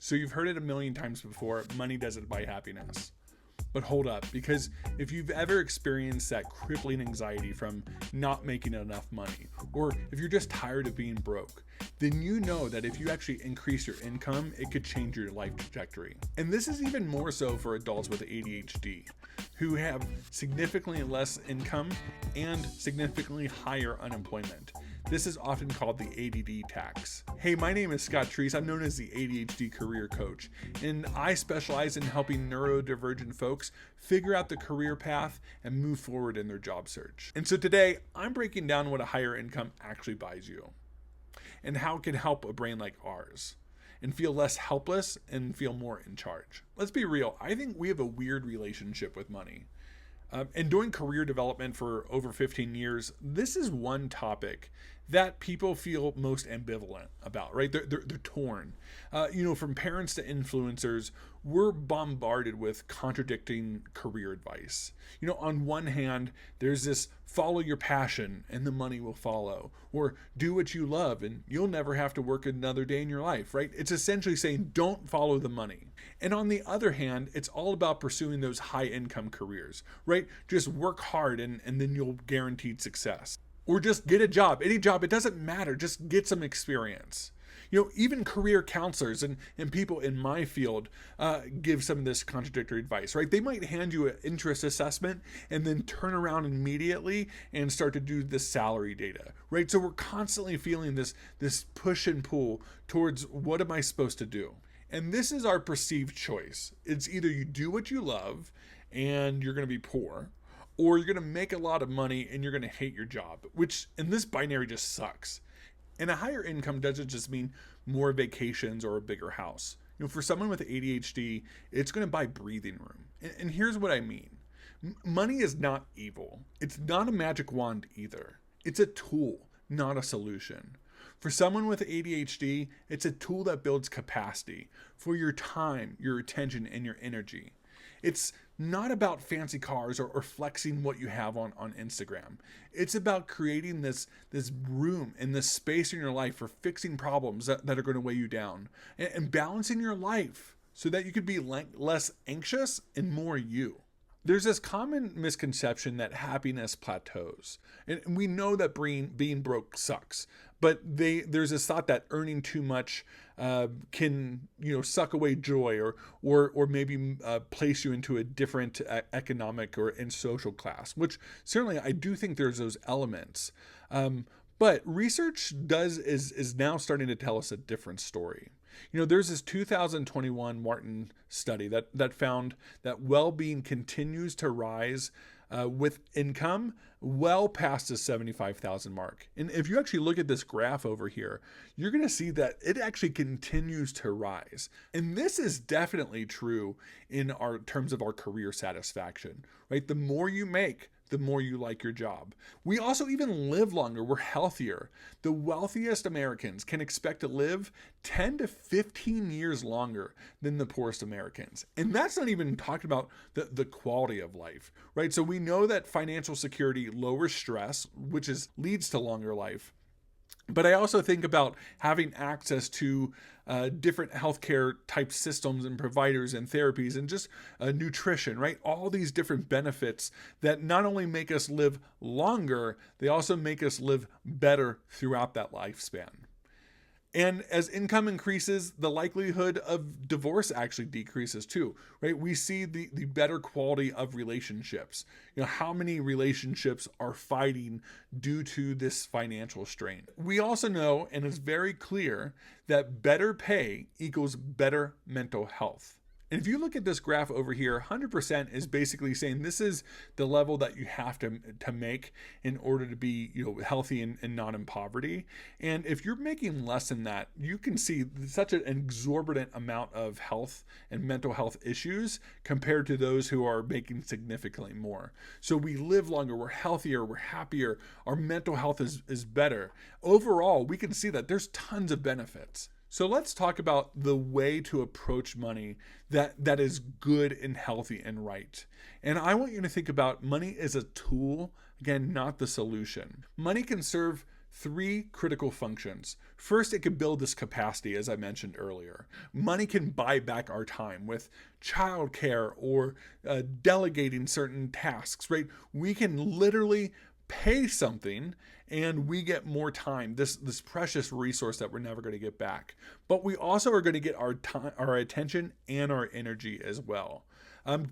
So you've heard it a million times before, money doesn't buy happiness. But hold up, because if you've ever experienced that crippling anxiety from not making enough money, or if you're just tired of being broke, then you know that if you actually increase your income, it could change your life trajectory. And this is even more so for adults with ADHD, who have significantly less income and significantly higher unemployment. This is often called the ADD tax. Hey, my name is Scott Treese. I'm known as the ADHD career coach, and I specialize in helping neurodivergent folks figure out the career path and move forward in their job search. And so today, I'm breaking down what a higher income actually buys you and how it can help a brain like ours and feel less helpless and feel more in charge. Let's be real. I think we have a weird relationship with money. And doing career development for over 15 years, this is one topic that people feel most ambivalent about, right? They're torn. From parents to influencers, we're bombarded with contradicting career advice. On one hand, there's this follow your passion and the money will follow, or do what you love and you'll never have to work another day in your life, right? It's essentially saying don't follow the money. And on the other hand, it's all about pursuing those high income careers, right? Just work hard and then you'll guaranteed success. Or just get a job, any job, it doesn't matter, just get some experience. Even career counselors and people in my field give some of this contradictory advice, right? They might hand you an interest assessment and then turn around immediately and start to do the salary data, right? So we're constantly feeling this push and pull towards what am I supposed to do? And this is our perceived choice. It's either you do what you love and you're going to be poor, or you're going to make a lot of money and you're going to hate your job, which in this binary just sucks. And a higher income doesn't just mean more vacations or a bigger house. For someone with ADHD, it's going to buy breathing room. And here's what I mean. Money is not evil. It's not a magic wand either. It's a tool, not a solution. For someone with ADHD, it's a tool that builds capacity for your time, your attention, and your energy. It's not about fancy cars or flexing what you have on Instagram. It's about creating this room and this space in your life for fixing problems that are going to weigh you down and balancing your life so that you could be less anxious and more you. There's this common misconception that happiness plateaus. And we know that being broke sucks. But there's this thought that earning too much can suck away joy or maybe place you into a different economic and social class, which certainly I do think there's those elements. But research is now starting to tell us a different story. There's this 2021 Wharton study that found that well-being continues to rise with income well past the 75,000 mark. And if you actually look at this graph over here, you're going to see that it actually continues to rise. And this is definitely true in our terms of our career satisfaction, right? The more you make, the more you like your job. We also even live longer. We're healthier. The wealthiest Americans can expect to live 10 to 15 years longer than the poorest Americans. And that's not even talking about the quality of life, right? So we know that financial security lowers stress, which leads to longer life. But I also think about having access to different healthcare type systems and providers and therapies and just nutrition, right? All these different benefits that not only make us live longer, they also make us live better throughout that lifespan. And as income increases, the likelihood of divorce actually decreases too, right? We see the better quality of relationships. How many relationships are fighting due to this financial strain? We also know, and it's very clear, that better pay equals better mental health. And if you look at this graph over here, 100% is basically saying this is the level that you have to make in order to be healthy and not in poverty. And if you're making less than that, you can see such an exorbitant amount of health and mental health issues compared to those who are making significantly more. So we live longer, we're healthier, we're happier, our mental health is better. Overall, we can see that there's tons of benefits. So let's talk about the way to approach money that is good and healthy and right. And I want you to think about money as a tool, again, not the solution. Money can serve three critical functions. First, it can build this capacity, as I mentioned earlier. Money can buy back our time with childcare or delegating certain tasks, right? We can literally pay something and we get more time, this precious resource that we're never going to get back. But we also are going to get our time, our attention, and our energy as well.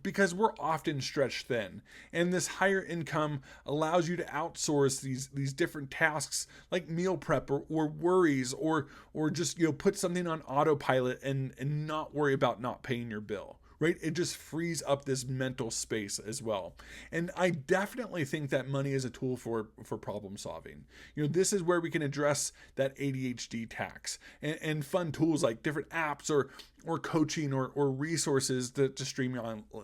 Because we're often stretched thin, and this higher income allows you to outsource these different tasks like meal prep or worries or just put something on autopilot and not worry about not paying your bill. Right? It just frees up this mental space as well. And I definitely think that money is a tool for problem solving. This is where we can address that ADHD tax and fun tools like different apps or coaching or resources to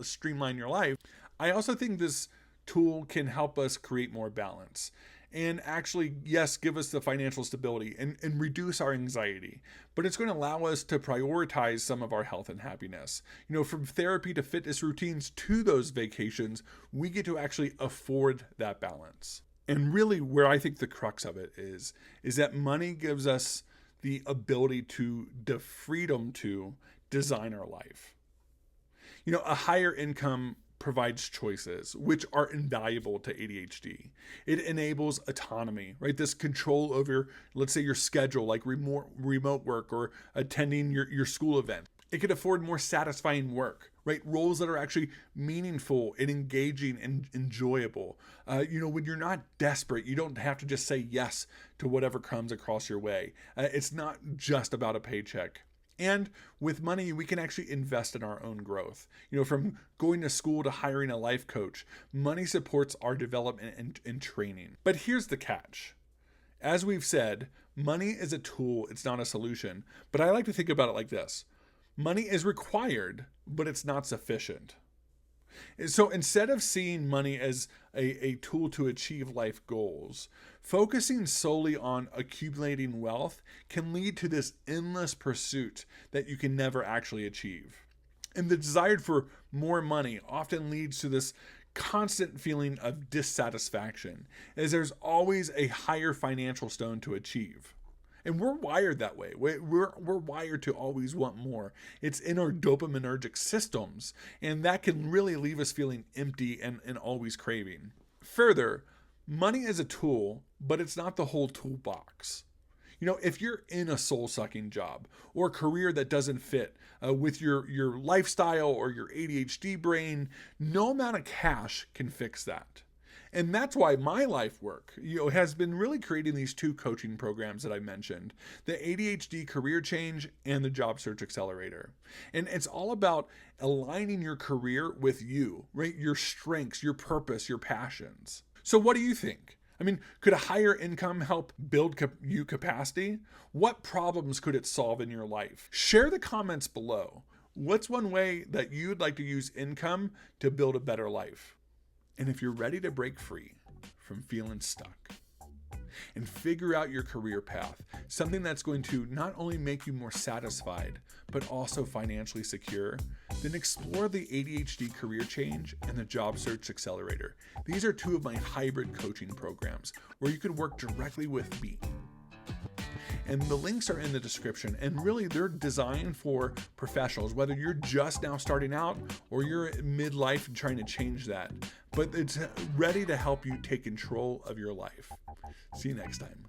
streamline your life. I also think this tool can help us create more balance. And actually, yes, give us the financial stability and reduce our anxiety. But it's going to allow us to prioritize some of our health and happiness. From therapy to fitness routines to those vacations, we get to actually afford that balance. And really where I think the crux of it is that money gives us the ability the freedom to design our life. A higher income provides choices, which are invaluable to ADHD. It enables autonomy, right? This control over, let's say, your schedule, like remote work or attending your school event. It could afford more satisfying work, right? Roles that are actually meaningful and engaging and enjoyable. When you're not desperate, you don't have to just say yes to whatever comes across your way. It's not just about a paycheck. And with money, we can actually invest in our own growth. From going to school to hiring a life coach, money supports our development and training. But here's the catch. As we've said, money is a tool, it's not a solution. But I like to think about it like this. Money is required, but it's not sufficient. So instead of seeing money as a tool to achieve life goals, focusing solely on accumulating wealth can lead to this endless pursuit that you can never actually achieve. And the desire for more money often leads to this constant feeling of dissatisfaction, as there's always a higher financial stone to achieve. And we're wired that way. We're wired to always want more. It's in our dopaminergic systems, and that can really leave us feeling empty and always craving. Further, money is a tool, but it's not the whole toolbox. If you're in a soul-sucking job or a career that doesn't fit with your lifestyle or your ADHD brain, no amount of cash can fix that. And that's why my life work, has been really creating these two coaching programs that I mentioned, the ADHD Career Change and the Job Search Accelerator. And it's all about aligning your career with you, right? Your strengths, your purpose, your passions. So what do you think? Could a higher income help build you capacity? What problems could it solve in your life? Share the comments below. What's one way that you'd like to use income to build a better life? And if you're ready to break free from feeling stuck and figure out your career path, something that's going to not only make you more satisfied, but also financially secure, then explore the ADHD Career Change and the Job Search Accelerator. These are two of my hybrid coaching programs where you could work directly with me. And the links are in the description, and really they're designed for professionals, whether you're just now starting out or you're midlife and trying to change that. But it's ready to help you take control of your life. See you next time.